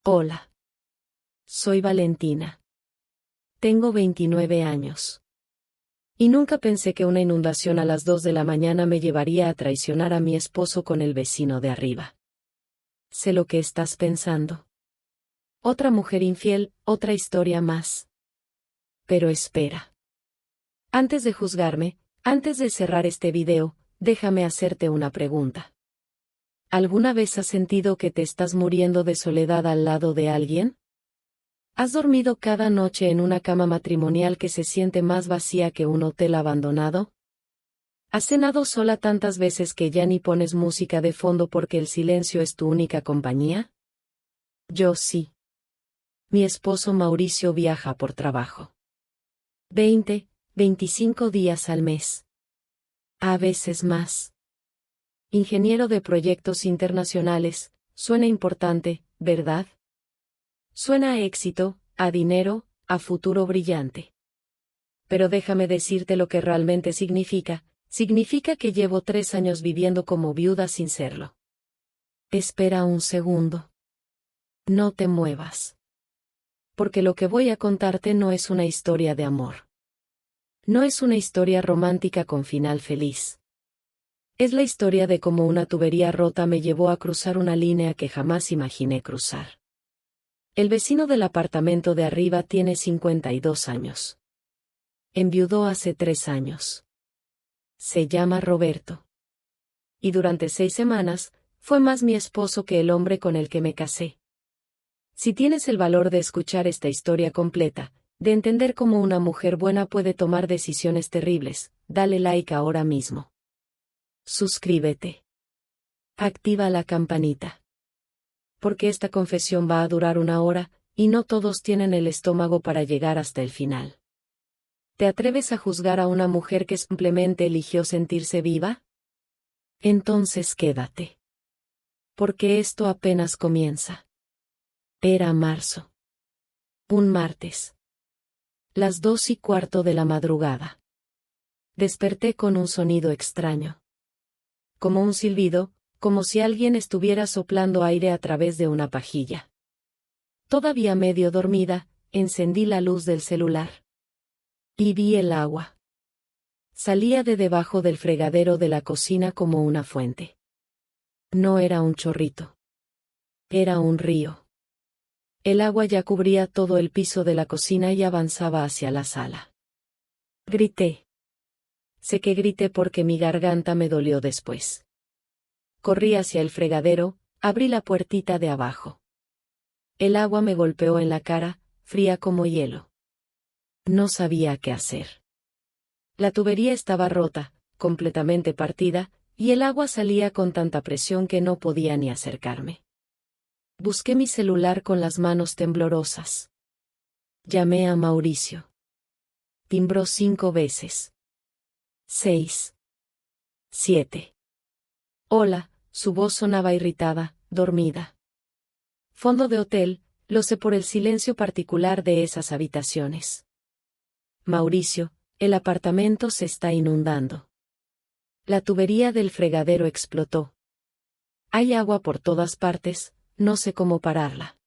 Hola. Soy Valentina. Tengo 29 años. Y nunca pensé que una inundación a las 2 de la mañana me llevaría a traicionar a mi esposo con el vecino de arriba. Sé lo que estás pensando. Otra mujer infiel, otra historia más. Pero espera. Antes de juzgarme, antes de cerrar este video, déjame hacerte una pregunta. ¿Alguna vez has sentido que te estás muriendo de soledad al lado de alguien? ¿Has dormido cada noche en una cama matrimonial que se siente más vacía que un hotel abandonado? ¿Has cenado sola tantas veces que ya ni pones música de fondo porque el silencio es tu única compañía? Yo sí. Mi esposo Mauricio viaja por trabajo. 25 días al mes. A veces más. Ingeniero de proyectos internacionales, suena importante, ¿verdad? Suena a éxito, a dinero, a futuro brillante. Pero déjame decirte lo que realmente significa. Significa que llevo 3 años viviendo como viuda sin serlo. Espera un segundo. No te muevas. Porque lo que voy a contarte no es una historia de amor. No es una historia romántica con final feliz. Es la historia de cómo una tubería rota me llevó a cruzar una línea que jamás imaginé cruzar. El vecino del apartamento de arriba tiene 52 años. Enviudó hace 3 años. Se llama Roberto. Y durante 6 semanas, fue más mi esposo que el hombre con el que me casé. Si tienes el valor de escuchar esta historia completa, de entender cómo una mujer buena puede tomar decisiones terribles, dale like ahora mismo. Suscríbete. Activa la campanita. Porque esta confesión va a durar 1 hora, y no todos tienen el estómago para llegar hasta el final. ¿Te atreves a juzgar a una mujer que simplemente eligió sentirse viva? Entonces quédate. Porque esto apenas comienza. Era marzo. Un martes. Las 2:15 de la madrugada. Desperté con un sonido extraño. Como un silbido, como si alguien estuviera soplando aire a través de una pajilla. Todavía medio dormida, encendí la luz del celular. Y vi el agua. Salía de debajo del fregadero de la cocina como una fuente. No era un chorrito. Era un río. El agua ya cubría todo el piso de la cocina y avanzaba hacia la sala. Grité. Sé que grité porque mi garganta me dolió después. Corrí hacia el fregadero, abrí la puertita de abajo. El agua me golpeó en la cara, fría como hielo. No sabía qué hacer. La tubería estaba rota, completamente partida, y el agua salía con tanta presión que no podía ni acercarme. Busqué mi celular con las manos temblorosas. Llamé a Mauricio. Timbró 5 veces. 6. 7. Hola, su voz sonaba irritada, dormida. Fondo de hotel, lo sé por el silencio particular de esas habitaciones. Mauricio, el apartamento se está inundando. La tubería del fregadero explotó. Hay agua por todas partes, no sé cómo pararla.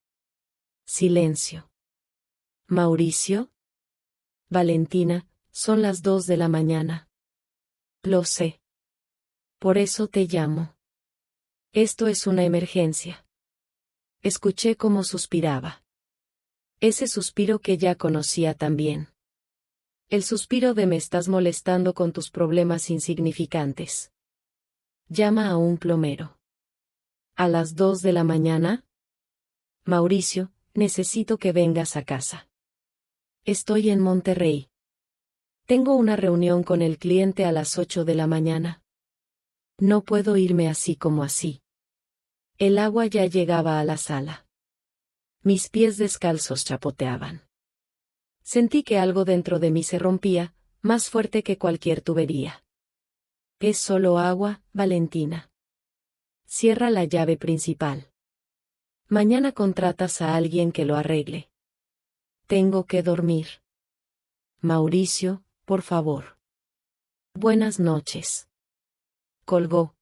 Silencio. Mauricio. Valentina, son las 2 de la mañana. Lo sé. Por eso te llamo. Esto es una emergencia. Escuché cómo suspiraba. Ese suspiro que ya conocía también. El suspiro de me estás molestando con tus problemas insignificantes. Llama a un plomero. ¿A las 2 de la mañana? Mauricio, necesito que vengas a casa. Estoy en Monterrey. Tengo una reunión con el cliente a las 8 de la mañana. No puedo irme así como así. El agua ya llegaba a la sala. Mis pies descalzos chapoteaban. Sentí que algo dentro de mí se rompía, más fuerte que cualquier tubería. Es solo agua, Valentina. Cierra la llave principal. Mañana contratas a alguien que lo arregle. Tengo que dormir. Mauricio, por favor. Buenas noches. Colgó.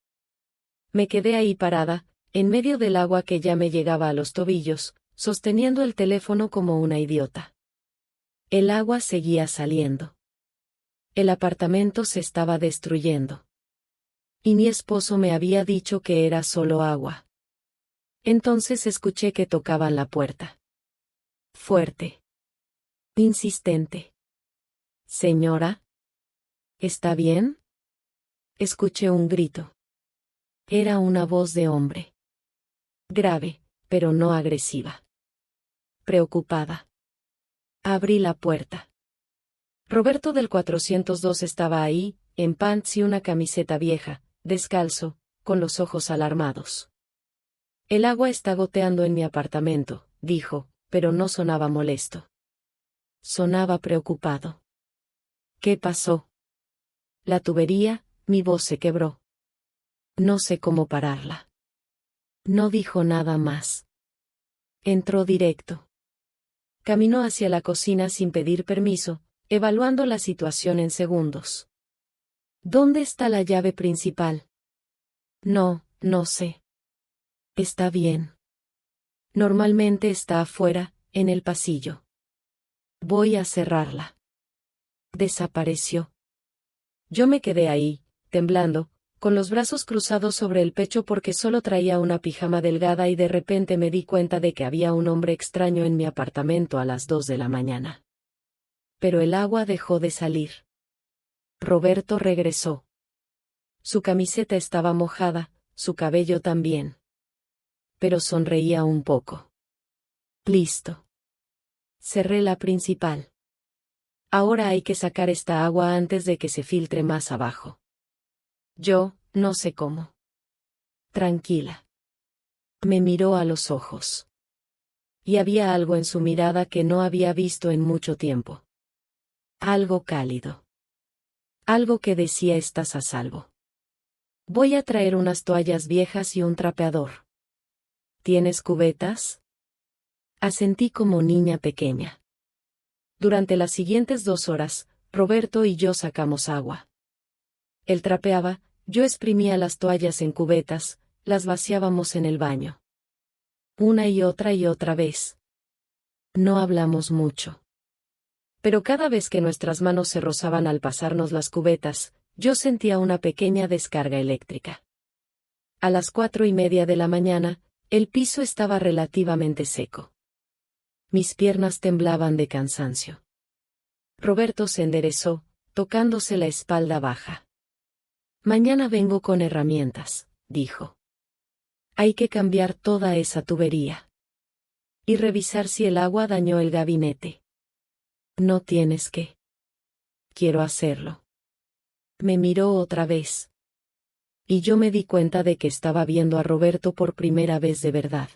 Me quedé ahí parada, en medio del agua que ya me llegaba a los tobillos, sosteniendo el teléfono como una idiota. El agua seguía saliendo. El apartamento se estaba destruyendo. Y mi esposo me había dicho que era solo agua. Entonces escuché que tocaban la puerta. Fuerte. Insistente. Señora. ¿Está bien? Escuché un grito. Era una voz de hombre. Grave, pero no agresiva. Preocupada. Abrí la puerta. Roberto del 402 estaba ahí, en pants y una camiseta vieja, descalzo, con los ojos alarmados. El agua está goteando en mi apartamento, dijo, pero no sonaba molesto. Sonaba preocupado. ¿Qué pasó? La tubería, mi voz se quebró. No sé cómo pararla. No dijo nada más. Entró directo. Caminó hacia la cocina sin pedir permiso, evaluando la situación en segundos. ¿Dónde está la llave principal? No sé. Está bien. Normalmente está afuera, en el pasillo. Voy a cerrarla. Desapareció. Yo me quedé ahí, temblando, con los brazos cruzados sobre el pecho porque solo traía una pijama delgada y de repente me di cuenta de que había un hombre extraño en mi apartamento a las 2 de la mañana. Pero el agua dejó de salir. Roberto regresó. Su camiseta estaba mojada, su cabello también. Pero sonreía un poco. Listo. Cerré la principal. Ahora hay que sacar esta agua antes de que se filtre más abajo. Yo, no sé cómo. Tranquila. Me miró a los ojos. Y había algo en su mirada que no había visto en mucho tiempo. Algo cálido. Algo que decía: estás a salvo. Voy a traer unas toallas viejas y un trapeador. ¿Tienes cubetas? Asentí como niña pequeña. Durante las siguientes 2 horas, Roberto y yo sacamos agua. Él trapeaba, yo exprimía las toallas en cubetas, las vaciábamos en el baño. Una y otra vez. No hablamos mucho. Pero cada vez que nuestras manos se rozaban al pasarnos las cubetas, yo sentía una pequeña descarga eléctrica. A las 4:30 de la mañana, el piso estaba relativamente seco. Mis piernas temblaban de cansancio. Roberto se enderezó, tocándose la espalda baja. Mañana vengo con herramientas, dijo. Hay que cambiar toda esa tubería. Y revisar si el agua dañó el gabinete. No tienes que. Quiero hacerlo. Me miró otra vez. Y yo me di cuenta de que estaba viendo a Roberto por primera vez de verdad.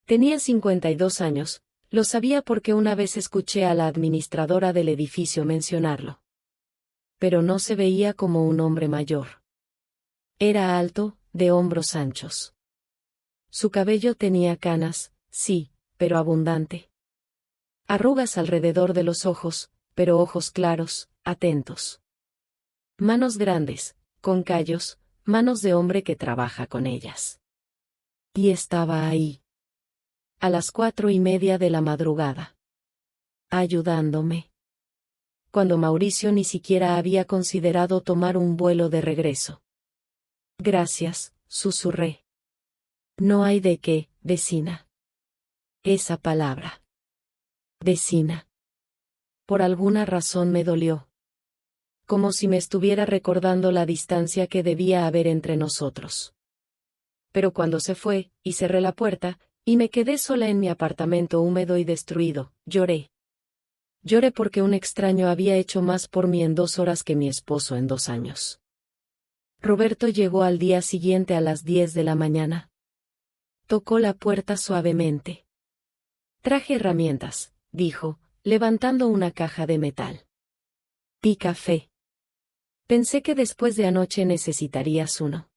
Tenía 52 años, lo sabía porque una vez escuché a la administradora del edificio mencionarlo. Pero no se veía como un hombre mayor. Era alto, de hombros anchos. Su cabello tenía canas, sí, pero abundante. Arrugas alrededor de los ojos, pero ojos claros, atentos. Manos grandes, con callos, manos de hombre que trabaja con ellas. Y estaba ahí. A las 4:30 de la madrugada. Ayudándome. Cuando Mauricio ni siquiera había considerado tomar un vuelo de regreso. Gracias, susurré. No hay de qué, vecina. Esa palabra. Vecina. Por alguna razón me dolió. Como si me estuviera recordando la distancia que debía haber entre nosotros. Pero cuando se fue, y cerré la puerta, y me quedé sola en mi apartamento húmedo y destruido, lloré. Lloré porque un extraño había hecho más por mí en 2 horas que mi esposo en 2 años. Roberto llegó al día siguiente a las 10 de la mañana. Tocó la puerta suavemente. Traje herramientas, dijo, levantando una caja de metal. Y café. Pensé que después de anoche necesitarías uno.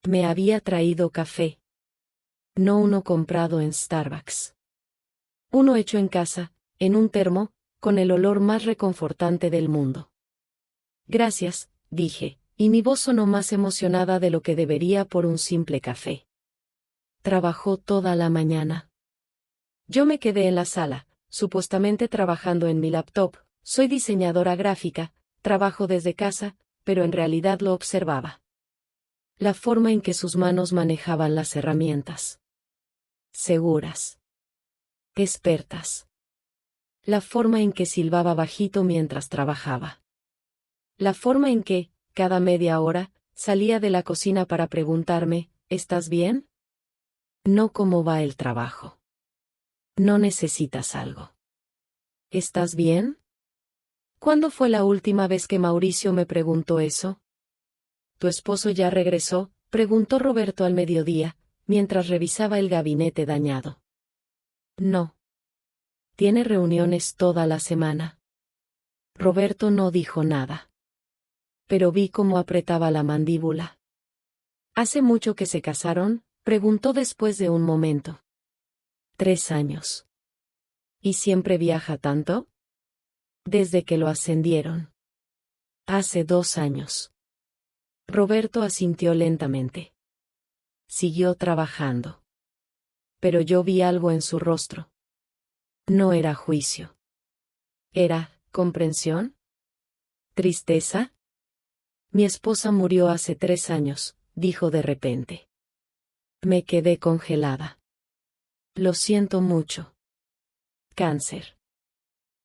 Me había traído café. No uno comprado en Starbucks. Uno hecho en casa, en un termo, con el olor más reconfortante del mundo. Gracias, dije, y mi voz sonó más emocionada de lo que debería por un simple café. Trabajó toda la mañana. Yo me quedé en la sala, supuestamente trabajando en mi laptop. Soy diseñadora gráfica, trabajo desde casa, pero en realidad lo observaba. La forma en que sus manos manejaban las herramientas. Seguras. Expertas. La forma en que silbaba bajito mientras trabajaba. La forma en que, cada media hora, salía de la cocina para preguntarme, ¿estás bien? No cómo va el trabajo. No necesitas algo. ¿Estás bien? ¿Cuándo fue la última vez que Mauricio me preguntó eso? ¿Tu esposo ya regresó?, preguntó Roberto al mediodía, mientras revisaba el gabinete dañado. No. Tiene reuniones toda la semana. Roberto no dijo nada. Pero vi cómo apretaba la mandíbula. ¿Hace mucho que se casaron?, preguntó después de un momento. 3 años. ¿Y siempre viaja tanto? Desde que lo ascendieron. Hace 2 años. Roberto asintió lentamente. Siguió trabajando. Pero yo vi algo en su rostro. No era juicio. ¿Era comprensión? ¿Tristeza? Mi esposa murió hace 3 años, dijo de repente. Me quedé congelada. Lo siento mucho. Cáncer.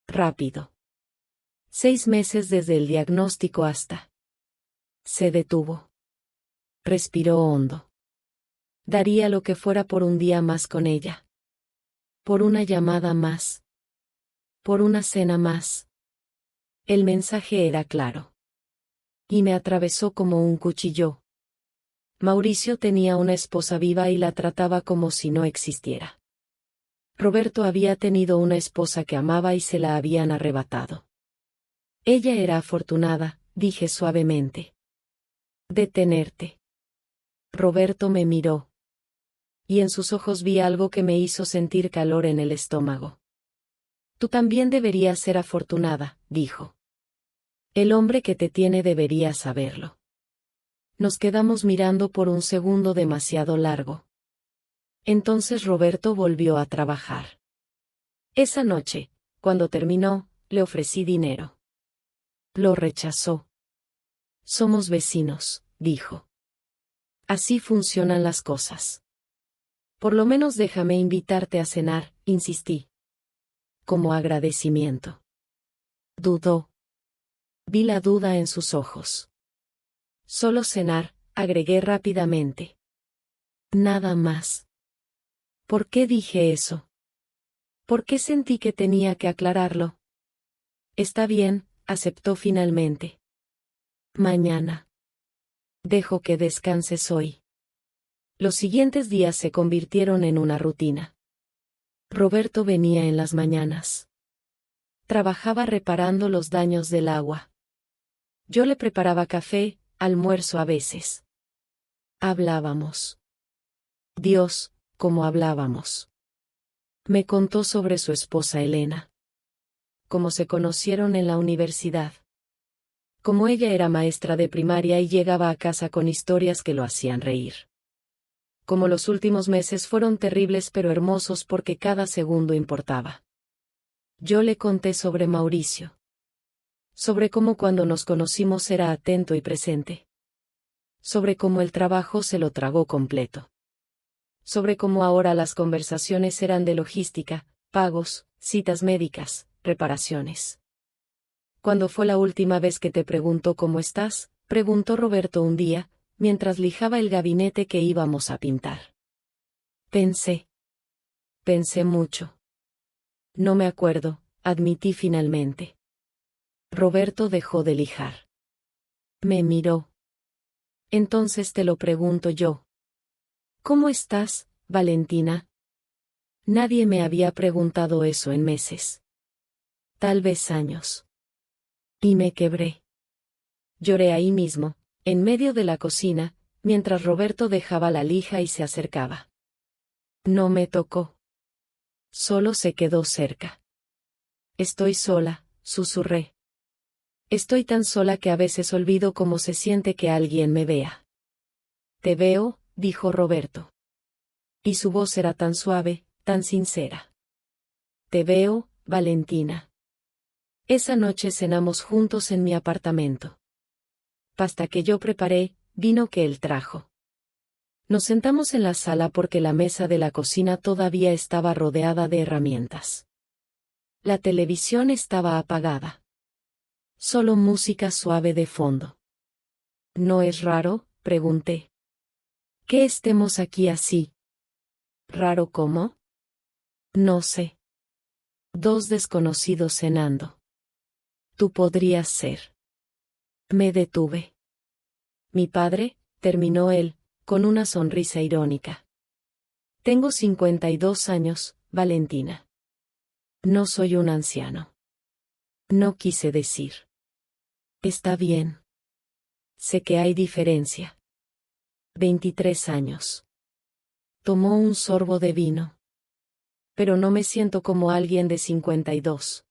Rápido. 6 meses desde el diagnóstico hasta. Se detuvo. Respiró hondo. Daría lo que fuera por un día más con ella. Por una llamada más. Por una cena más. El mensaje era claro. Y me atravesó como un cuchillo. Mauricio tenía una esposa viva y la trataba como si no existiera. Roberto había tenido una esposa que amaba y se la habían arrebatado. Ella era afortunada, dije suavemente. Detenerte. Roberto me miró. Y en sus ojos vi algo que me hizo sentir calor en el estómago. Tú también deberías ser afortunada, dijo. El hombre que te tiene debería saberlo. Nos quedamos mirando por un segundo demasiado largo. Entonces Roberto volvió a trabajar. Esa noche, cuando terminó, le ofrecí dinero. Lo rechazó. Somos vecinos, dijo. Así funcionan las cosas. Por lo menos déjame invitarte a cenar, insistí. Como agradecimiento. Dudó. Vi la duda en sus ojos. Solo cenar, agregué rápidamente. Nada más. ¿Por qué dije eso? ¿Por qué sentí que tenía que aclararlo? Está bien, aceptó finalmente. Mañana. Dejo que descanses hoy. Los siguientes días se convirtieron en una rutina. Roberto venía en las mañanas. Trabajaba reparando los daños del agua. Yo le preparaba café, almuerzo a veces. Hablábamos. Dios, cómo hablábamos. Me contó sobre su esposa Elena. Cómo se conocieron en la universidad. Cómo ella era maestra de primaria y llegaba a casa con historias que lo hacían reír. Cómo los últimos meses fueron terribles pero hermosos porque cada segundo importaba. Yo le conté sobre Mauricio. Sobre cómo cuando nos conocimos era atento y presente. Sobre cómo el trabajo se lo tragó completo. Sobre cómo ahora las conversaciones eran de logística, pagos, citas médicas, reparaciones. ¿Cuándo fue la última vez que te preguntó cómo estás?, preguntó Roberto un día, mientras lijaba el gabinete que íbamos a pintar. Pensé mucho. No me acuerdo, admití finalmente. Roberto dejó de lijar. Me miró. Entonces te lo pregunto yo. ¿Cómo estás, Valentina? Nadie me había preguntado eso en meses. Tal vez años. Y me quebré. Lloré ahí mismo, en medio de la cocina, mientras Roberto dejaba la lija y se acercaba. No me tocó. Solo se quedó cerca. Estoy sola, susurré. Estoy tan sola que a veces olvido cómo se siente que alguien me vea. Te veo, dijo Roberto. Y su voz era tan suave, tan sincera. Te veo, Valentina. Esa noche cenamos juntos en mi apartamento. Pasta que yo preparé, vino que él trajo. Nos sentamos en la sala porque la mesa de la cocina todavía estaba rodeada de herramientas. La televisión estaba apagada. Solo música suave de fondo. ¿No es raro?, pregunté. ¿Que estemos aquí así? ¿Raro cómo? No sé. Dos desconocidos cenando. Tú podrías ser. Me detuve. Mi padre, terminó él, con una sonrisa irónica. Tengo 52 años, Valentina. No soy un anciano. No quise decir. Está bien. Sé que hay diferencia. 23 años. Tomó un sorbo de vino. Pero no me siento como alguien de 52.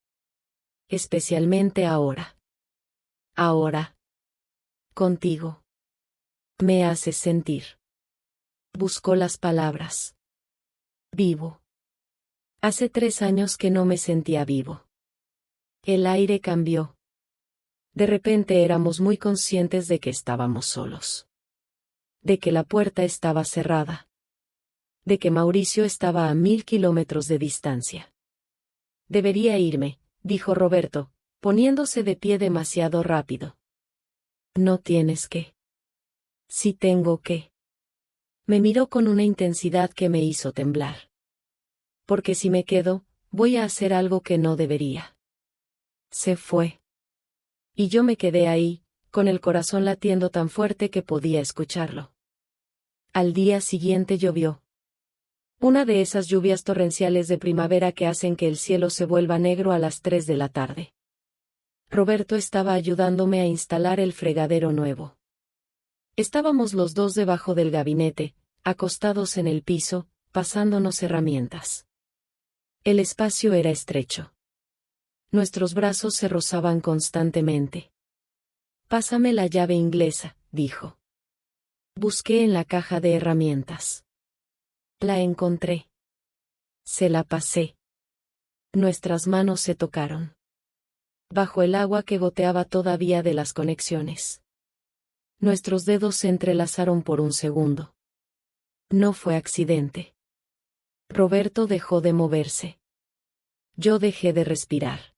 Especialmente ahora. Ahora. Contigo. Me haces sentir. Buscó las palabras. Vivo. Hace 3 años que no me sentía vivo. El aire cambió. De repente éramos muy conscientes de que estábamos solos. De que la puerta estaba cerrada. De que Mauricio estaba a 1000 kilómetros de distancia. Debería irme, dijo Roberto, poniéndose de pie demasiado rápido. No tienes que. Sí tengo que. Me miró con una intensidad que me hizo temblar. Porque si me quedo, voy a hacer algo que no debería. Se fue. Y yo me quedé ahí, con el corazón latiendo tan fuerte que podía escucharlo. Al día siguiente llovió. Una de esas lluvias torrenciales de primavera que hacen que el cielo se vuelva negro a las 3 de la tarde. Roberto estaba ayudándome a instalar el fregadero nuevo. Estábamos los dos debajo del gabinete, acostados en el piso, pasándonos herramientas. El espacio era estrecho. Nuestros brazos se rozaban constantemente. Pásame la llave inglesa, dijo. Busqué en la caja de herramientas. La encontré. Se la pasé. Nuestras manos se tocaron. Bajo el agua que goteaba todavía de las conexiones. Nuestros dedos se entrelazaron por un segundo. No fue accidente. Roberto dejó de moverse. Yo dejé de respirar.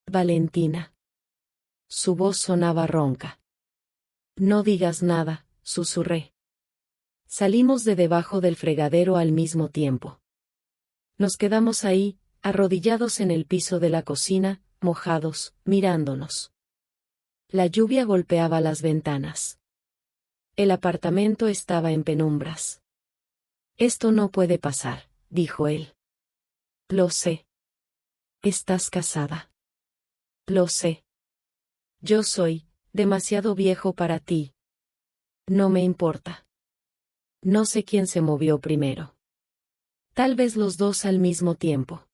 Valentina. Su voz sonaba ronca. No digas nada, susurré. Salimos de debajo del fregadero al mismo tiempo. Nos quedamos ahí, arrodillados en el piso de la cocina, mojados, mirándonos. La lluvia golpeaba las ventanas. El apartamento estaba en penumbras. Esto no puede pasar, dijo él. Lo sé. Estás casada. Lo sé. Yo soy demasiado viejo para ti. No me importa. No sé quién se movió primero. Tal vez los dos al mismo tiempo.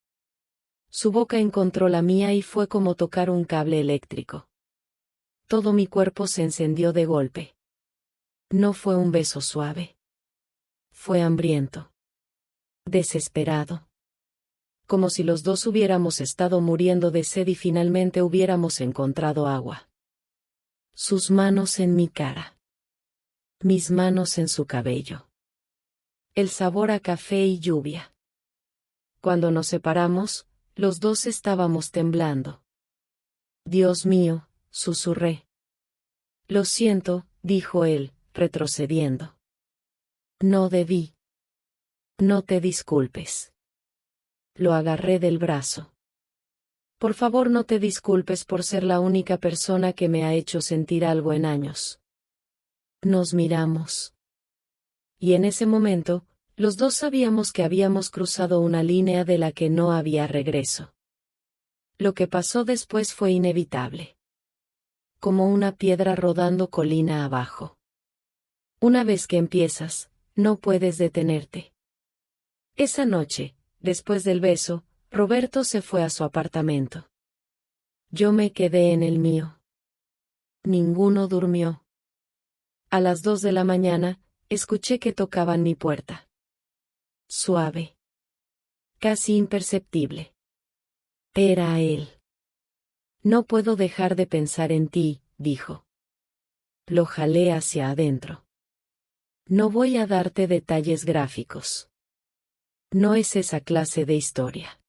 Su boca encontró la mía y fue como tocar un cable eléctrico. Todo mi cuerpo se encendió de golpe. No fue un beso suave. Fue hambriento. Desesperado. Como si los dos hubiéramos estado muriendo de sed y finalmente hubiéramos encontrado agua. Sus manos en mi cara. Mis manos en su cabello. El sabor a café y lluvia. Cuando nos separamos, los dos estábamos temblando. Dios mío, susurré. Lo siento, dijo él, retrocediendo. No debí. No te disculpes. Lo agarré del brazo. Por favor, no te disculpes por ser la única persona que me ha hecho sentir algo en años. Nos miramos. Y en ese momento, los dos sabíamos que habíamos cruzado una línea de la que no había regreso. Lo que pasó después fue inevitable. Como una piedra rodando colina abajo. Una vez que empiezas, no puedes detenerte. Esa noche, después del beso, Roberto se fue a su apartamento. Yo me quedé en el mío. Ninguno durmió. A las 2 de la mañana, escuché que tocaban mi puerta. Suave. casi imperceptible. Era él. No puedo dejar de pensar en ti, dijo. Lo jalé hacia adentro. No voy a darte detalles gráficos. No es esa clase de historia.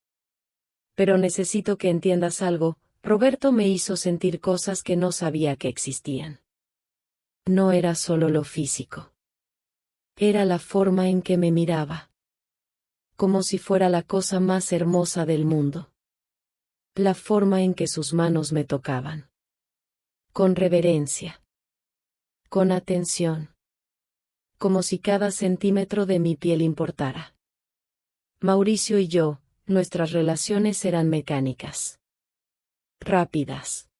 Pero necesito que entiendas algo. Roberto me hizo sentir cosas que no sabía que existían. No era solo lo físico. Era la forma en que me miraba. Como si fuera la cosa más hermosa del mundo. La forma en que sus manos me tocaban. Con reverencia. Con atención. Como si cada centímetro de mi piel importara. Mauricio y yo, nuestras relaciones eran mecánicas. Rápidas.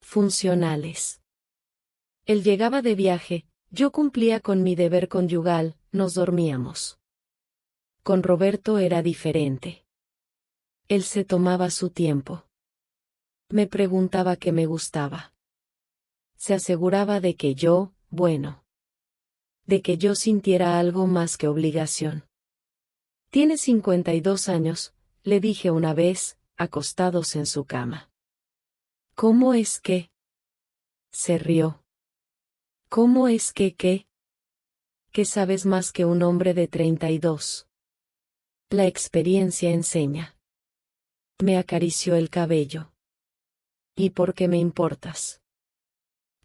Funcionales. Él llegaba de viaje, yo cumplía con mi deber conyugal, nos dormíamos. Con Roberto era diferente. Él se tomaba su tiempo. Me preguntaba qué me gustaba. Se aseguraba de que yo, de que yo sintiera algo más que obligación. Tiene 52 años, le dije una vez, acostados en su cama. ¿Cómo es que? Se rió. ¿Cómo es que qué? ¿Qué sabes más que un hombre de 32? La experiencia enseña. Me acarició el cabello. ¿Y por qué me importas?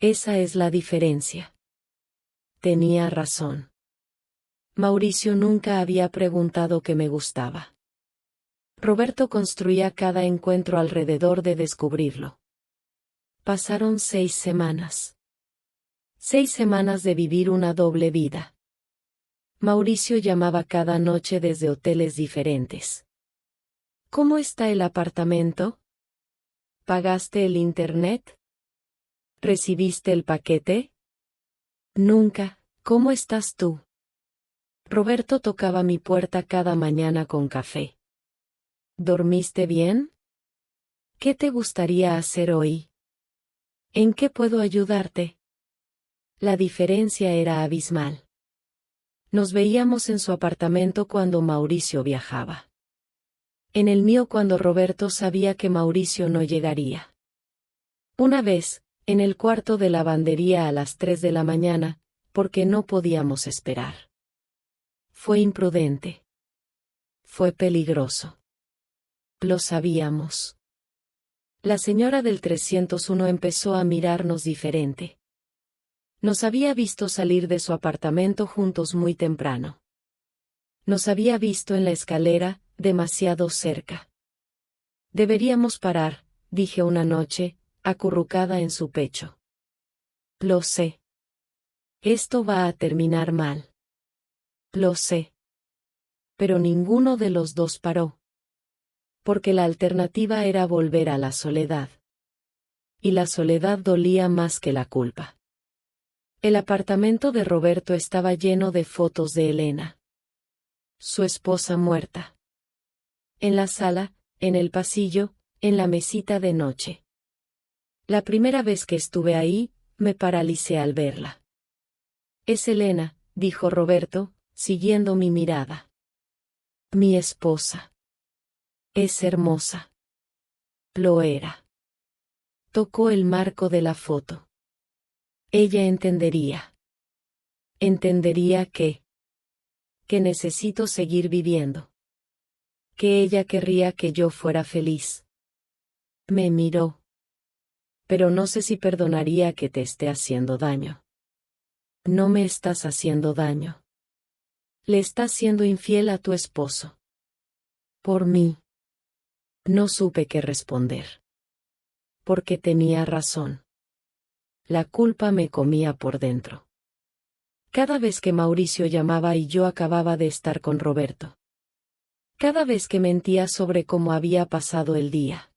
Esa es la diferencia. Tenía razón. Mauricio nunca había preguntado qué me gustaba. Roberto construía cada encuentro alrededor de descubrirlo. Pasaron 6 semanas. 6 semanas de vivir una doble vida. Mauricio llamaba cada noche desde hoteles diferentes. ¿Cómo está el apartamento? ¿Pagaste el internet? ¿Recibiste el paquete? Nunca. ¿Cómo estás tú? Roberto tocaba mi puerta cada mañana con café. ¿Dormiste bien? ¿Qué te gustaría hacer hoy? ¿En qué puedo ayudarte? La diferencia era abismal. Nos veíamos en su apartamento cuando Mauricio viajaba. En el mío cuando Roberto sabía que Mauricio no llegaría. Una vez, en el cuarto de lavandería a las 3 de la mañana, porque no podíamos esperar. Fue imprudente. Fue peligroso. Lo sabíamos. La señora del 301 empezó a mirarnos diferente. Nos había visto salir de su apartamento juntos muy temprano. Nos había visto en la escalera, demasiado cerca. Deberíamos parar, dije una noche, acurrucada en su pecho. Lo sé. Esto va a terminar mal. Lo sé. Pero ninguno de los dos paró. Porque la alternativa era volver a la soledad. Y la soledad dolía más que la culpa. El apartamento de Roberto estaba lleno de fotos de Elena. Su esposa muerta. En la sala, en el pasillo, en la mesita de noche. La primera vez que estuve ahí, me paralicé al verla. Es Elena, dijo Roberto, siguiendo mi mirada. Mi esposa. Es hermosa. Lo era. Tocó el marco de la foto. Ella entendería. Entendería que necesito seguir viviendo. Que ella querría que yo fuera feliz. Me miró. Pero no sé si perdonaría que te esté haciendo daño. No me estás haciendo daño. Le estás siendo infiel a tu esposo. Por mí. No supe qué responder. Porque tenía razón. La culpa me comía por dentro. Cada vez que Mauricio llamaba y yo acababa de estar con Roberto. Cada vez que mentía sobre cómo había pasado el día.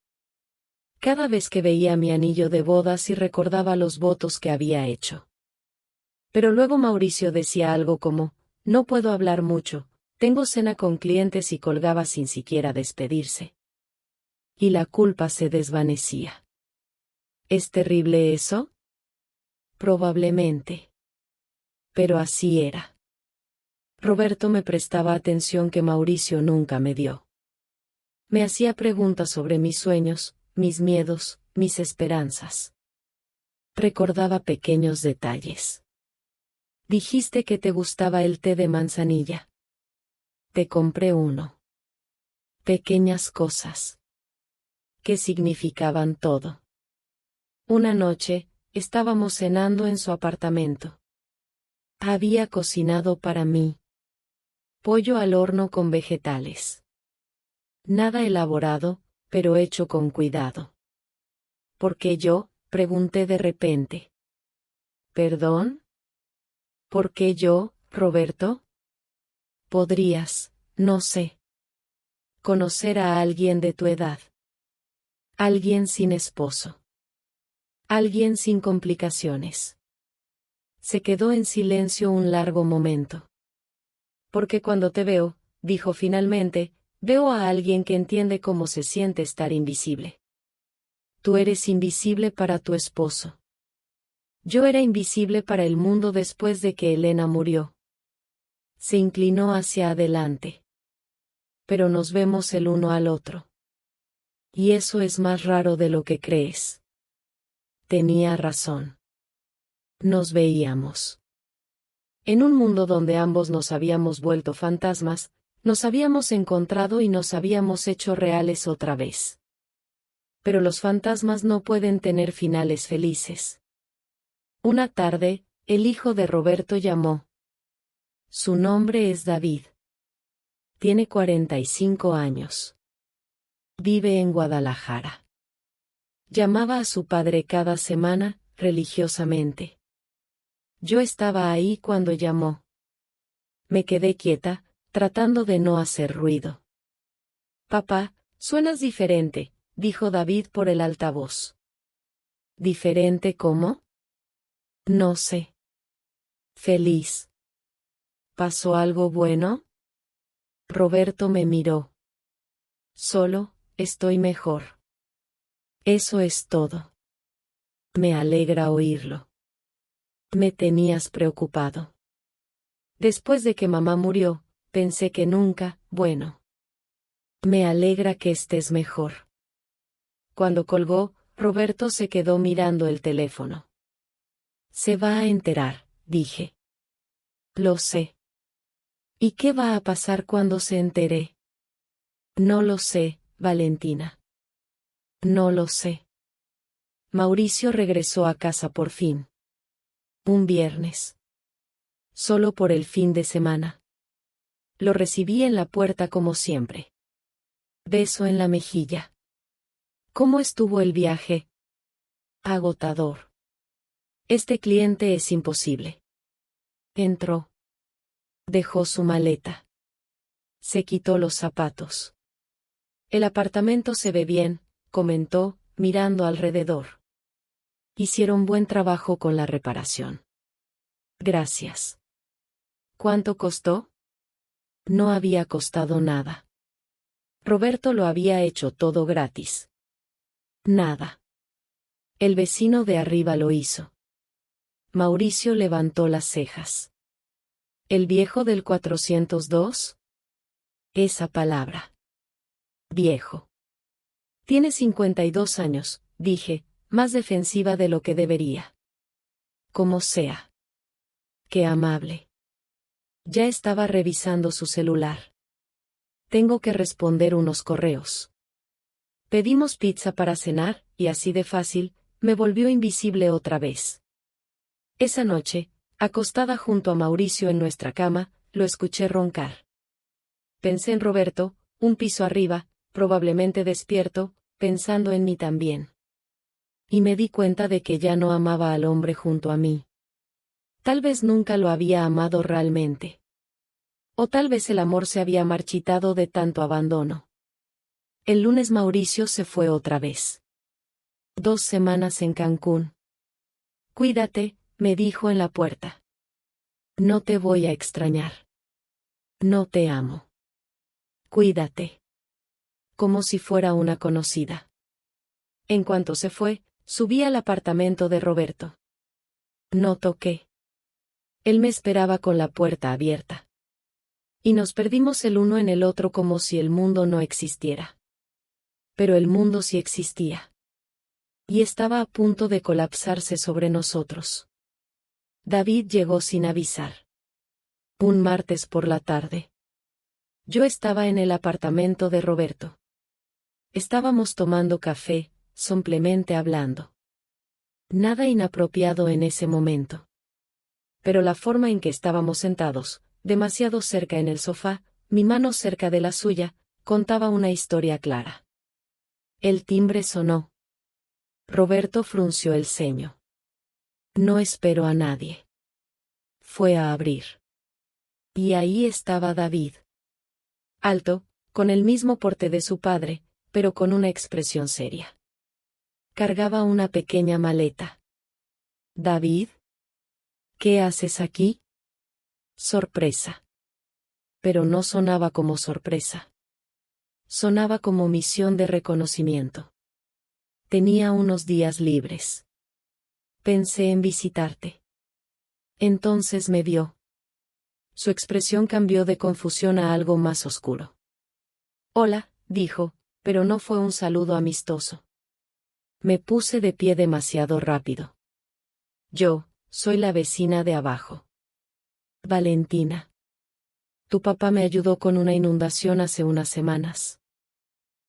Cada vez que veía mi anillo de bodas y recordaba los votos que había hecho. Pero luego Mauricio decía algo como, no puedo hablar mucho, tengo cena con clientes y colgaba sin siquiera despedirse. Y la culpa se desvanecía. ¿Es terrible eso? Probablemente. Pero así era. Roberto me prestaba atención que Mauricio nunca me dio. Me hacía preguntas sobre mis sueños, mis miedos, mis esperanzas. Recordaba pequeños detalles. Dijiste que te gustaba el té de manzanilla. Te compré uno. Pequeñas cosas. Que significaban todo. Una noche, estábamos cenando en su apartamento. Había cocinado para mí. Pollo al horno con vegetales. Nada elaborado, pero hecho con cuidado. ¿Por qué yo?, pregunté de repente. ¿Perdón? ¿Por qué yo, Roberto? Podrías, no sé, conocer a alguien de tu edad. Alguien sin esposo. Alguien sin complicaciones. Se quedó en silencio un largo momento. Porque cuando te veo, dijo finalmente, veo a alguien que entiende cómo se siente estar invisible. Tú eres invisible para tu esposo. Yo era invisible para el mundo después de que Elena murió. Se inclinó hacia adelante. Pero nos vemos el uno al otro. Y eso es más raro de lo que crees. Tenía razón. Nos veíamos. En un mundo donde ambos nos habíamos vuelto fantasmas, nos habíamos encontrado y nos habíamos hecho reales otra vez. Pero los fantasmas no pueden tener finales felices. Una tarde, el hijo de Roberto llamó. Su nombre es David. Tiene 45 años. Vive en Guadalajara. Llamaba a su padre cada semana, religiosamente. Yo estaba ahí cuando llamó. Me quedé quieta, tratando de no hacer ruido. Papá, suenas diferente, dijo David por el altavoz. ¿Diferente cómo? No sé. Feliz. ¿Pasó algo bueno? Roberto me miró. Solo, estoy mejor. Eso es todo. Me alegra oírlo. Me tenías preocupado. Después de que mamá murió, pensé que nunca, bueno. Me alegra que estés mejor. Cuando colgó, Roberto se quedó mirando el teléfono. Se va a enterar, dije. Lo sé. ¿Y qué va a pasar cuando se entere? No lo sé, Valentina. No lo sé. Mauricio regresó a casa por fin. Un viernes. Solo por el fin de semana. Lo recibí en la puerta como siempre. Beso en la mejilla. ¿Cómo estuvo el viaje? Agotador. Este cliente es imposible. Entró. Dejó su maleta. Se quitó los zapatos. El apartamento se ve bien, comentó, mirando alrededor. Hicieron buen trabajo con la reparación. Gracias. ¿Cuánto costó? No había costado nada. Roberto lo había hecho todo gratis. Nada. El vecino de arriba lo hizo. Mauricio levantó las cejas. ¿El viejo del 402? Esa palabra. Viejo. Tiene 52 años, dije, más defensiva de lo que debería. Como sea. Qué amable. Ya estaba revisando su celular. Tengo que responder unos correos. Pedimos pizza para cenar, y así de fácil, me volvió invisible otra vez. Esa noche, acostada junto a Mauricio en nuestra cama, lo escuché roncar. Pensé en Roberto, un piso arriba, probablemente despierto, pensando en mí también. Y me di cuenta de que ya no amaba al hombre junto a mí. Tal vez nunca lo había amado realmente. O tal vez el amor se había marchitado de tanto abandono. El lunes Mauricio se fue otra vez. 2 semanas en Cancún. Cuídate, me dijo en la puerta. No te voy a extrañar. No te amo. Cuídate. Como si fuera una conocida. En cuanto se fue, subí al apartamento de Roberto. No toqué. Él me esperaba con la puerta abierta. Y nos perdimos el uno en el otro como si el mundo no existiera. Pero el mundo sí existía. Y estaba a punto de colapsarse sobre nosotros. David llegó sin avisar. Un martes por la tarde. Yo estaba en el apartamento de Roberto. Estábamos tomando café, simplemente hablando. Nada inapropiado en ese momento. Pero la forma en que estábamos sentados, demasiado cerca en el sofá, mi mano cerca de la suya, contaba una historia clara. El timbre sonó. Roberto frunció el ceño. No esperó a nadie. Fue a abrir. Y ahí estaba David. Alto, con el mismo porte de su padre, pero con una expresión seria. Cargaba una pequeña maleta. «David, ¿qué haces aquí?» Sorpresa. Pero no sonaba como sorpresa. Sonaba como misión de reconocimiento. Tenía unos días libres. Pensé en visitarte. Entonces me vio. Su expresión cambió de confusión a algo más oscuro. «Hola», dijo, pero no fue un saludo amistoso. Me puse de pie demasiado rápido. «Yo, soy la vecina de abajo. Valentina. Tu papá me ayudó con una inundación hace unas semanas».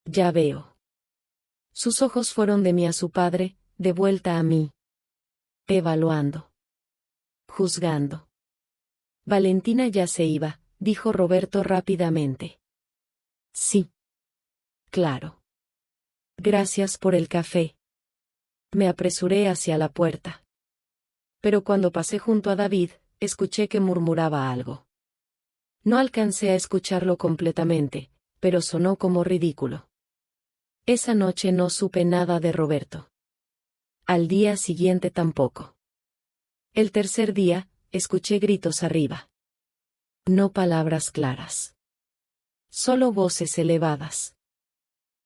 «Ya veo». Sus ojos fueron de mí a su padre, de vuelta a mí. Evaluando. Juzgando. «Valentina ya se iba», dijo Roberto rápidamente. «Sí. Claro. Gracias por el café». Me apresuré hacia la puerta. Pero cuando pasé junto a David, escuché que murmuraba algo. No alcancé a escucharlo completamente, pero sonó como ridículo. Esa noche no supe nada de Roberto. Al día siguiente tampoco. El tercer día, escuché gritos arriba. No palabras claras. Solo voces elevadas.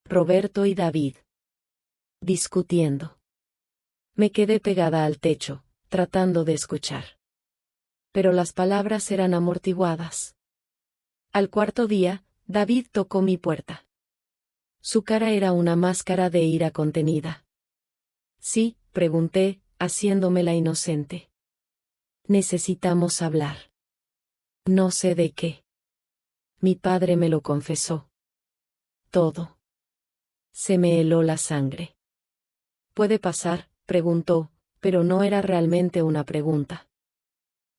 Roberto y David. Discutiendo. Me quedé pegada al techo, tratando de escuchar. Pero las palabras eran amortiguadas. Al cuarto día, David tocó mi puerta. Su cara era una máscara de ira contenida. «¿Sí?», pregunté, haciéndome la inocente. «Necesitamos hablar». «No sé de qué». «Mi padre me lo confesó. Todo». Se me heló la sangre. «¿Puede pasar?», preguntó, pero no era realmente una pregunta.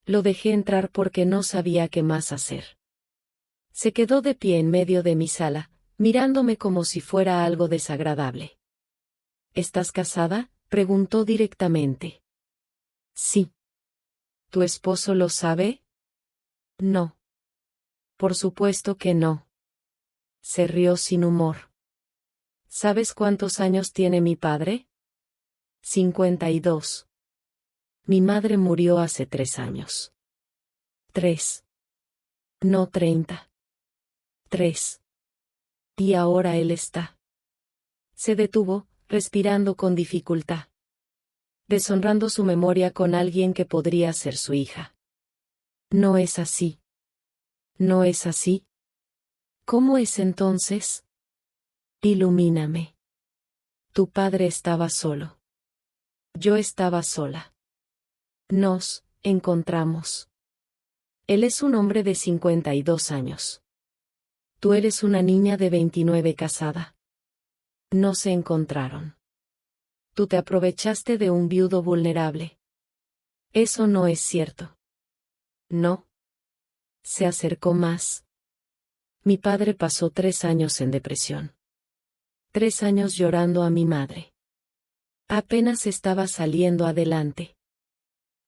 Lo dejé entrar porque no sabía qué más hacer. Se quedó de pie en medio de mi sala, mirándome como si fuera algo desagradable. «¿Estás casada?», preguntó directamente. «Sí». «¿Tu esposo lo sabe?» «No». «Por supuesto que no». Se rió sin humor. «¿Sabes cuántos años tiene mi padre?» 52. Mi madre murió hace 3 años. 3. No 30. 3. Y ahora él está. Se detuvo, respirando con dificultad. Deshonrando su memoria con alguien que podría ser su hija. No es así. ¿No es así? ¿Cómo es entonces? Ilumíname. Tu padre estaba solo. Yo estaba sola. Nos encontramos. Él es un hombre de 52 años. Tú eres una niña de 29 casada. No se encontraron. Tú te aprovechaste de un viudo vulnerable. Eso no es cierto. No. Se acercó más. Mi padre pasó 3 años en depresión. 3 años llorando a mi madre. Apenas estaba saliendo adelante.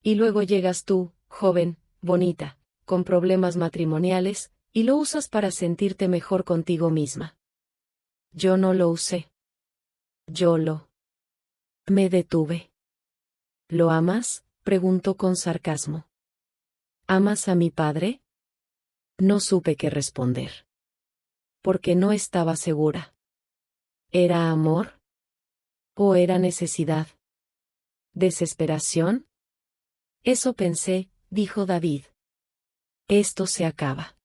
Y luego llegas tú, joven, bonita, con problemas matrimoniales, y lo usas para sentirte mejor contigo misma. Yo no lo usé. Me detuve. ¿Lo amas?, preguntó con sarcasmo. ¿Amas a mi padre? No supe qué responder. Porque no estaba segura. ¿Era amor? ¿O era necesidad? ¿Desesperación? Eso pensé, dijo David. Esto se acaba.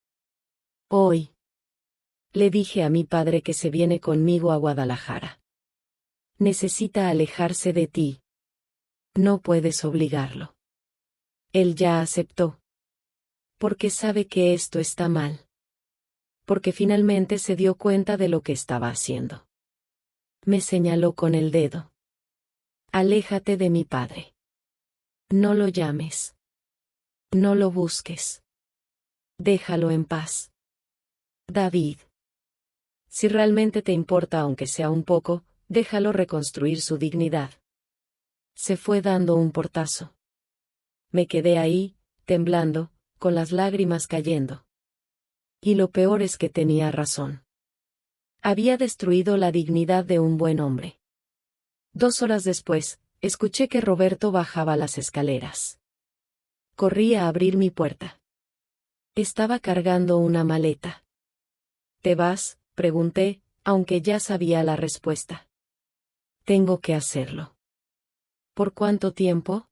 Hoy. Le dije a mi padre que se viene conmigo a Guadalajara. Necesita alejarse de ti. No puedes obligarlo. Él ya aceptó. Porque sabe que esto está mal. Porque finalmente se dio cuenta de lo que estaba haciendo. Me señaló con el dedo. Aléjate de mi padre. No lo llames. No lo busques. Déjalo en paz. David. Si realmente te importa aunque sea un poco, déjalo reconstruir su dignidad. Se fue dando un portazo. Me quedé ahí, temblando, con las lágrimas cayendo. Y lo peor es que tenía razón. Había destruido la dignidad de un buen hombre. 2 horas después, escuché que Roberto bajaba las escaleras. Corrí a abrir mi puerta. Estaba cargando una maleta. ¿Te vas?, pregunté, aunque ya sabía la respuesta. Tengo que hacerlo. ¿Por cuánto tiempo?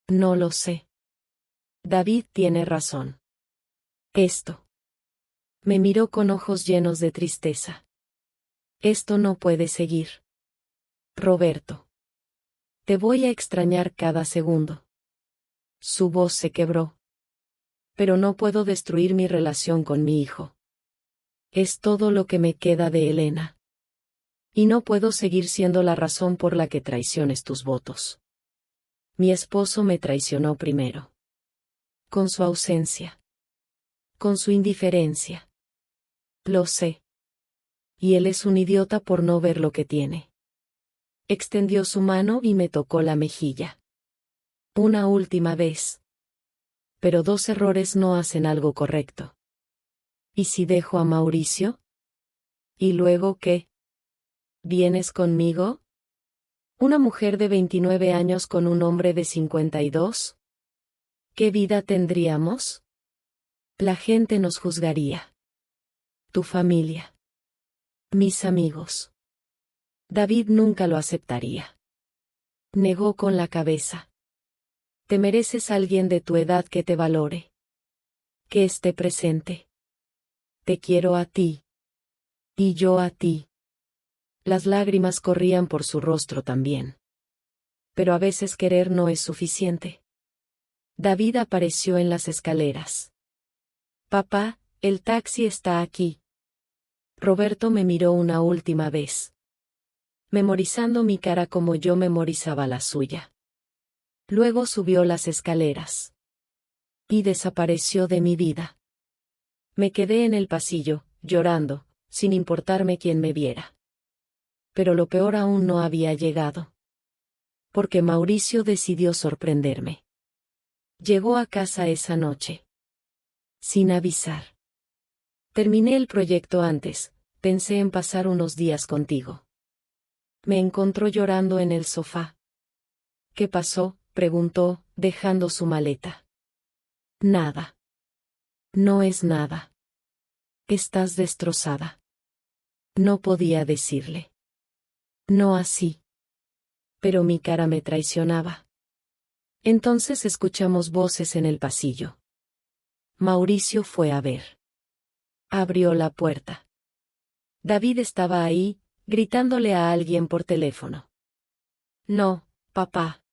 No lo sé. David tiene razón. Esto. Me miró con ojos llenos de tristeza. Esto no puede seguir. Roberto. Te voy a extrañar cada segundo. Su voz se quebró. Pero no puedo destruir mi relación con mi hijo. Es todo lo que me queda de Elena. Y no puedo seguir siendo la razón por la que traiciones tus votos. Mi esposo me traicionó primero. Con su ausencia. Con su indiferencia. Lo sé. Y él es un idiota por no ver lo que tiene. Extendió su mano y me tocó la mejilla. Una última vez. Pero 2 errores no hacen algo correcto. ¿Y si dejo a Mauricio? ¿Y luego qué? ¿Vienes conmigo? ¿Una mujer de 29 años con un hombre de 52? ¿Qué vida tendríamos? La gente nos juzgaría. Tu familia. Mis amigos. David nunca lo aceptaría. Negó con la cabeza. Te mereces alguien de tu edad que te valore. Que esté presente. Te quiero a ti. Y yo a ti. Las lágrimas corrían por su rostro también. Pero a veces querer no es suficiente. David apareció en las escaleras. Papá, el taxi está aquí. Roberto me miró una última vez. Memorizando mi cara como yo memorizaba la suya. Luego subió las escaleras. Y desapareció de mi vida. Me quedé en el pasillo, llorando, sin importarme quién me viera. Pero lo peor aún no había llegado. Porque Mauricio decidió sorprenderme. Llegó a casa esa noche. Sin avisar. Terminé el proyecto antes, pensé en pasar unos días contigo. Me encontró llorando en el sofá. ¿Qué pasó?, preguntó, dejando su maleta. Nada. No es nada. Estás destrozada. No podía decirle. No así. Pero mi cara me traicionaba. Entonces escuchamos voces en el pasillo. Mauricio fue a ver. Abrió la puerta. David estaba ahí, gritándole a alguien por teléfono. No, papá.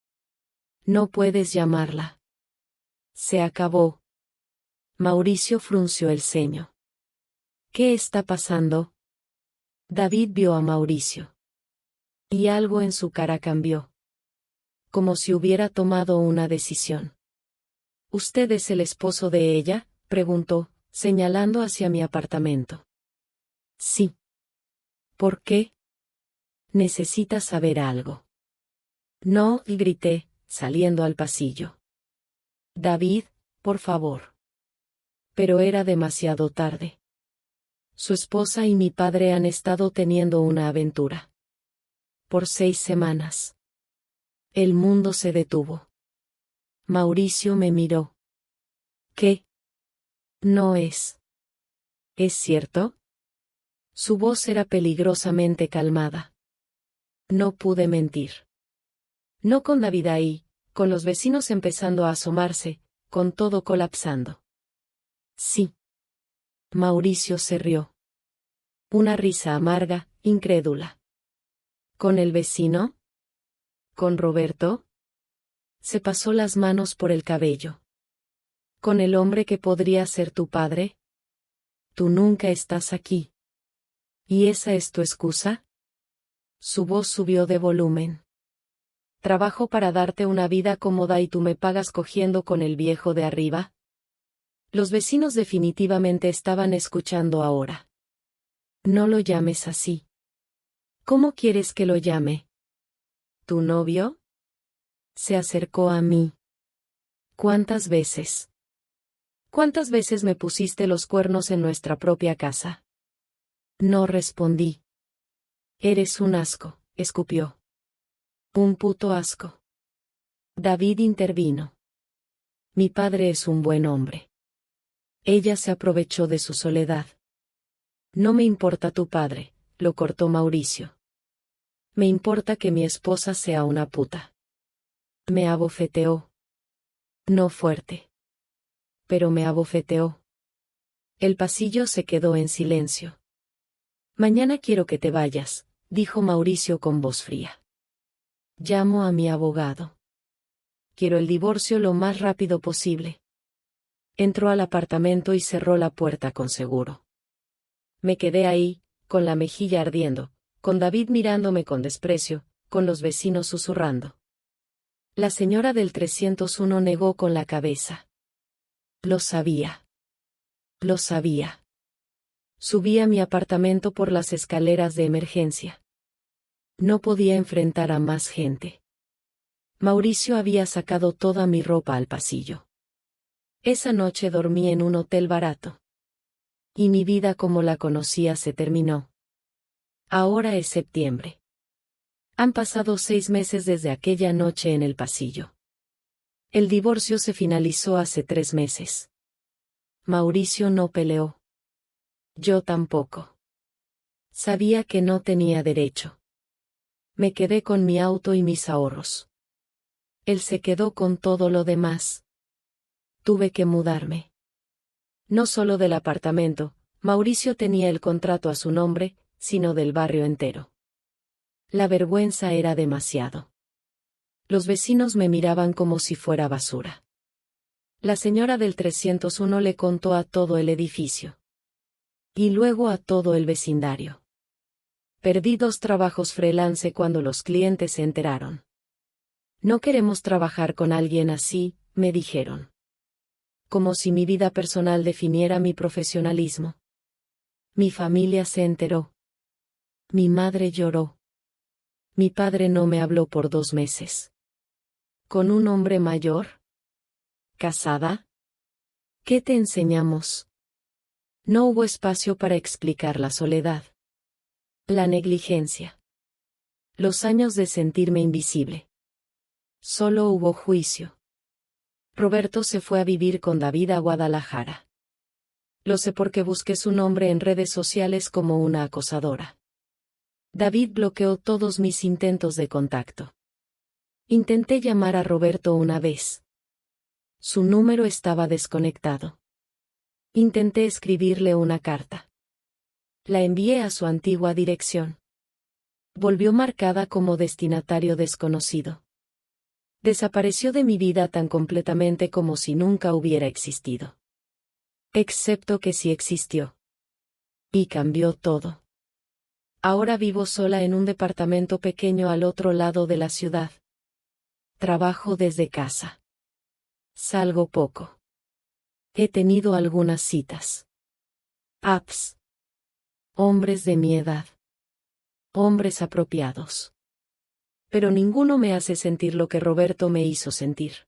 No puedes llamarla. Se acabó. Mauricio frunció el ceño. ¿Qué está pasando? David vio a Mauricio. Y algo en su cara cambió. Como si hubiera tomado una decisión. ¿Usted es el esposo de ella?, preguntó, señalando hacia mi apartamento. Sí. ¿Por qué? Necesita saber algo. No, y grité, saliendo al pasillo. David, por favor. Pero era demasiado tarde. Su esposa y mi padre han estado teniendo una aventura. Por 6 semanas. El mundo se detuvo. Mauricio me miró. ¿Qué? No es. ¿Es cierto? Su voz era peligrosamente calmada. No pude mentir. No con David ahí, con los vecinos empezando a asomarse, con todo colapsando. Sí. Mauricio se rió. Una risa amarga, incrédula. ¿Con el vecino? ¿Con Roberto? Se pasó las manos por el cabello. ¿Con el hombre que podría ser tu padre? Tú nunca estás aquí. ¿Y esa es tu excusa? Su voz subió de volumen. ¿Trabajo para darte una vida cómoda y tú me pagas cogiendo con el viejo de arriba? Los vecinos definitivamente estaban escuchando ahora. No lo llames así. ¿Cómo quieres que lo llame? ¿Tu novio? Se acercó a mí. ¿Cuántas veces? ¿Cuántas veces me pusiste los cuernos en nuestra propia casa? No respondí. Eres un asco, escupió. Un puto asco. David intervino. Mi padre es un buen hombre. Ella se aprovechó de su soledad. No me importa tu padre, lo cortó Mauricio. Me importa que mi esposa sea una puta. Me abofeteó. No fuerte. Pero me abofeteó. El pasillo se quedó en silencio. Mañana quiero que te vayas, dijo Mauricio con voz fría. Llamo a mi abogado. Quiero el divorcio lo más rápido posible. Entró al apartamento y cerró la puerta con seguro. Me quedé ahí, con la mejilla ardiendo, con David mirándome con desprecio, con los vecinos susurrando. La señora del 301 negó con la cabeza. Lo sabía. Lo sabía. Subí a mi apartamento por las escaleras de emergencia. No podía enfrentar a más gente. Mauricio había sacado toda mi ropa al pasillo. Esa noche dormí en un hotel barato. Y mi vida como la conocía se terminó. Ahora es septiembre. Han pasado 6 meses desde aquella noche en el pasillo. El divorcio se finalizó hace 3 meses. Mauricio no peleó. Yo tampoco. Sabía que no tenía derecho. Me quedé con mi auto y mis ahorros. Él se quedó con todo lo demás. Tuve que mudarme. No solo del apartamento, Mauricio tenía el contrato a su nombre, sino del barrio entero. La vergüenza era demasiado. Los vecinos me miraban como si fuera basura. La señora del 301 le contó a todo el edificio. Y luego a todo el vecindario. Perdí 2 trabajos freelance cuando los clientes se enteraron. No queremos trabajar con alguien así, me dijeron. Como si mi vida personal definiera mi profesionalismo. Mi familia se enteró. Mi madre lloró. Mi padre no me habló por 2 meses. ¿Con un hombre mayor? ¿Casada? ¿Qué te enseñamos? No hubo espacio para explicar la soledad. La negligencia. Los años de sentirme invisible. Solo hubo juicio. Roberto se fue a vivir con David a Guadalajara. Lo sé porque busqué su nombre en redes sociales como una acosadora. David bloqueó todos mis intentos de contacto. Intenté llamar a Roberto una vez. Su número estaba desconectado. Intenté escribirle una carta. La envié a su antigua dirección. Volvió marcada como destinatario desconocido. Desapareció de mi vida tan completamente como si nunca hubiera existido. Excepto que sí existió. Y cambió todo. Ahora vivo sola en un departamento pequeño al otro lado de la ciudad. Trabajo desde casa. Salgo poco. He tenido algunas citas. Apps. Hombres de mi edad. Hombres apropiados. Pero ninguno me hace sentir lo que Roberto me hizo sentir.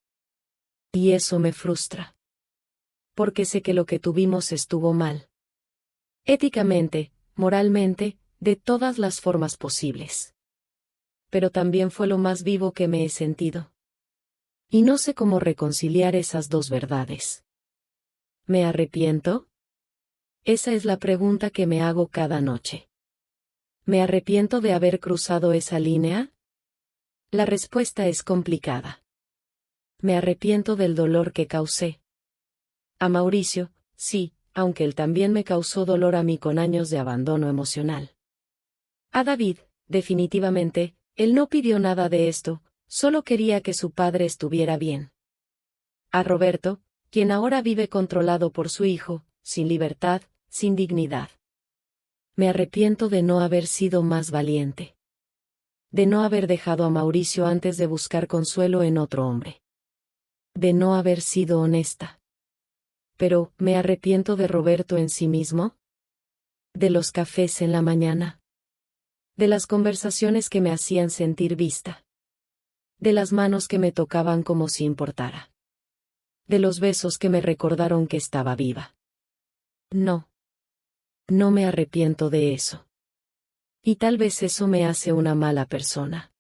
Y eso me frustra. Porque sé que lo que tuvimos estuvo mal. Éticamente, moralmente, de todas las formas posibles. Pero también fue lo más vivo que me he sentido. Y no sé cómo reconciliar esas 2 verdades. ¿Me arrepiento? Esa es la pregunta que me hago cada noche. ¿Me arrepiento de haber cruzado esa línea? La respuesta es complicada. Me arrepiento del dolor que causé. A Mauricio, sí, aunque él también me causó dolor a mí con años de abandono emocional. A David, definitivamente, él no pidió nada de esto, solo quería que su padre estuviera bien. A Roberto, quien ahora vive controlado por su hijo, sin libertad, sin dignidad. Me arrepiento de no haber sido más valiente. De no haber dejado a Mauricio antes de buscar consuelo en otro hombre. De no haber sido honesta. Pero, ¿me arrepiento de Roberto en sí mismo? De los cafés en la mañana. De las conversaciones que me hacían sentir vista. De las manos que me tocaban como si importara. De los besos que me recordaron que estaba viva. No. No me arrepiento de eso. Y tal vez eso me hace una mala persona.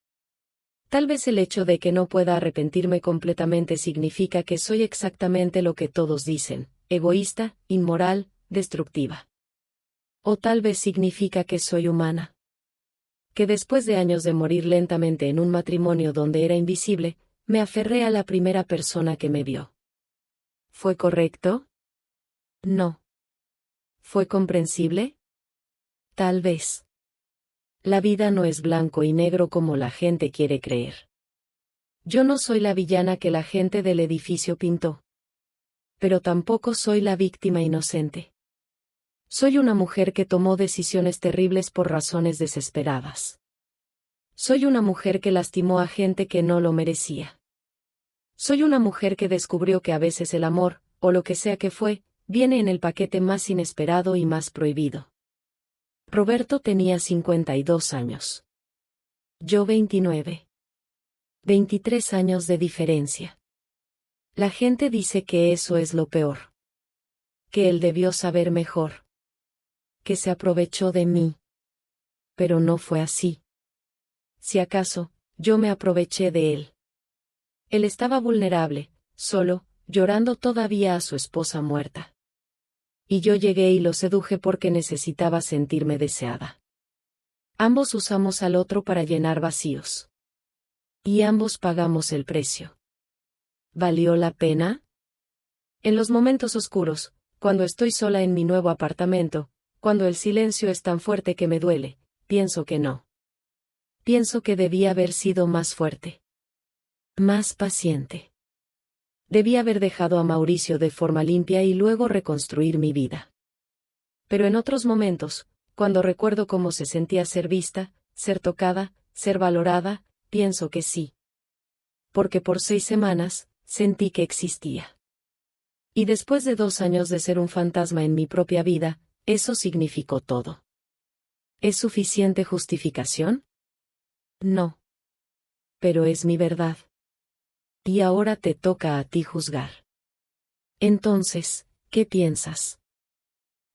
Tal vez el hecho de que no pueda arrepentirme completamente significa que soy exactamente lo que todos dicen, egoísta, inmoral, destructiva. O tal vez significa que soy humana. Que después de años de morir lentamente en un matrimonio donde era invisible, me aferré a la primera persona que me vio. ¿Fue correcto? No. ¿Fue comprensible? Tal vez. La vida no es blanco y negro como la gente quiere creer. Yo no soy la villana que la gente del edificio pintó. Pero tampoco soy la víctima inocente. Soy una mujer que tomó decisiones terribles por razones desesperadas. Soy una mujer que lastimó a gente que no lo merecía. Soy una mujer que descubrió que a veces el amor, o lo que sea que fue, viene en el paquete más inesperado y más prohibido. Roberto tenía 52 años. Yo 29. 23 años de diferencia. La gente dice que eso es lo peor. Que él debió saber mejor. Que se aprovechó de mí. Pero no fue así. Si acaso, yo me aproveché de él. Él estaba vulnerable, solo, llorando todavía a su esposa muerta. Y yo llegué y lo seduje porque necesitaba sentirme deseada. Ambos usamos al otro para llenar vacíos. Y ambos pagamos el precio. ¿Valió la pena? En los momentos oscuros, cuando estoy sola en mi nuevo apartamento, cuando el silencio es tan fuerte que me duele, pienso que no. Pienso que debía haber sido más fuerte. Más paciente. Debí haber dejado a Mauricio de forma limpia y luego reconstruir mi vida. Pero en otros momentos, cuando recuerdo cómo se sentía ser vista, ser tocada, ser valorada, pienso que sí. Porque por 6 semanas, sentí que existía. Y después de 2 años de ser un fantasma en mi propia vida, eso significó todo. ¿Es suficiente justificación? No. Pero es mi verdad. Y ahora te toca a ti juzgar. Entonces, ¿qué piensas?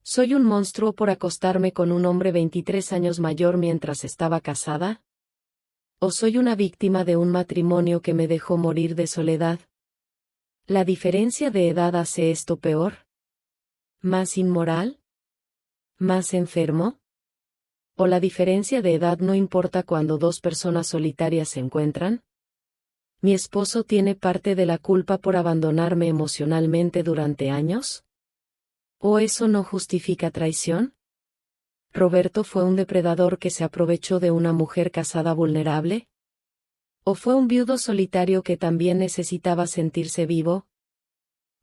¿Soy un monstruo por acostarme con un hombre 23 años mayor mientras estaba casada? ¿O soy una víctima de un matrimonio que me dejó morir de soledad? ¿La diferencia de edad hace esto peor? ¿Más inmoral? ¿Más enfermo? ¿O la diferencia de edad no importa cuando 2 personas solitarias se encuentran? ¿Mi esposo tiene parte de la culpa por abandonarme emocionalmente durante años? ¿O eso no justifica traición? ¿Roberto fue un depredador que se aprovechó de una mujer casada vulnerable? ¿O fue un viudo solitario que también necesitaba sentirse vivo?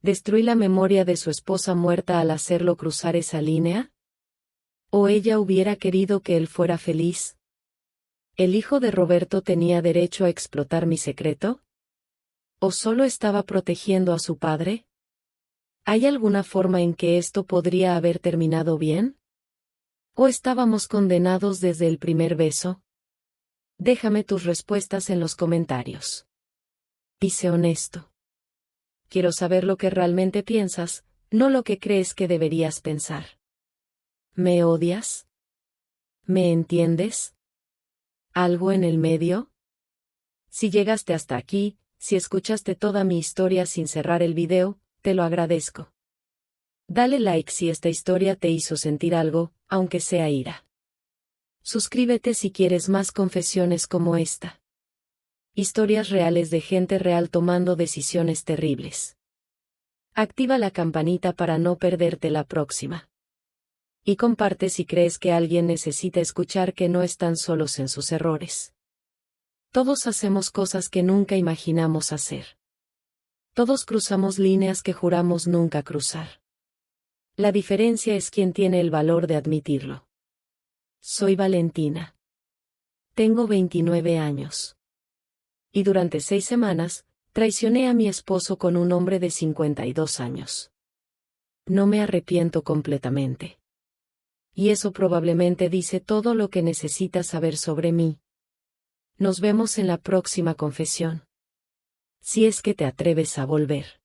¿Destruí la memoria de su esposa muerta al hacerlo cruzar esa línea? ¿O ella hubiera querido que él fuera feliz? ¿El hijo de Roberto tenía derecho a explotar mi secreto? ¿O solo estaba protegiendo a su padre? ¿Hay alguna forma en que esto podría haber terminado bien? ¿O estábamos condenados desde el primer beso? Déjame tus respuestas en los comentarios. Y sé honesto. Quiero saber lo que realmente piensas, no lo que crees que deberías pensar. ¿Me odias? ¿Me entiendes? ¿Algo en el medio? Si llegaste hasta aquí, si escuchaste toda mi historia sin cerrar el video, te lo agradezco. Dale like si esta historia te hizo sentir algo, aunque sea ira. Suscríbete si quieres más confesiones como esta. Historias reales de gente real tomando decisiones terribles. Activa la campanita para no perderte la próxima. Y comparte si crees que alguien necesita escuchar que no están solos en sus errores. Todos hacemos cosas que nunca imaginamos hacer. Todos cruzamos líneas que juramos nunca cruzar. La diferencia es quién tiene el valor de admitirlo. Soy Valentina. Tengo 29 años. Y durante 6 semanas, traicioné a mi esposo con un hombre de 52 años. No me arrepiento completamente. Y eso probablemente dice todo lo que necesitas saber sobre mí. Nos vemos en la próxima confesión. Si es que te atreves a volver.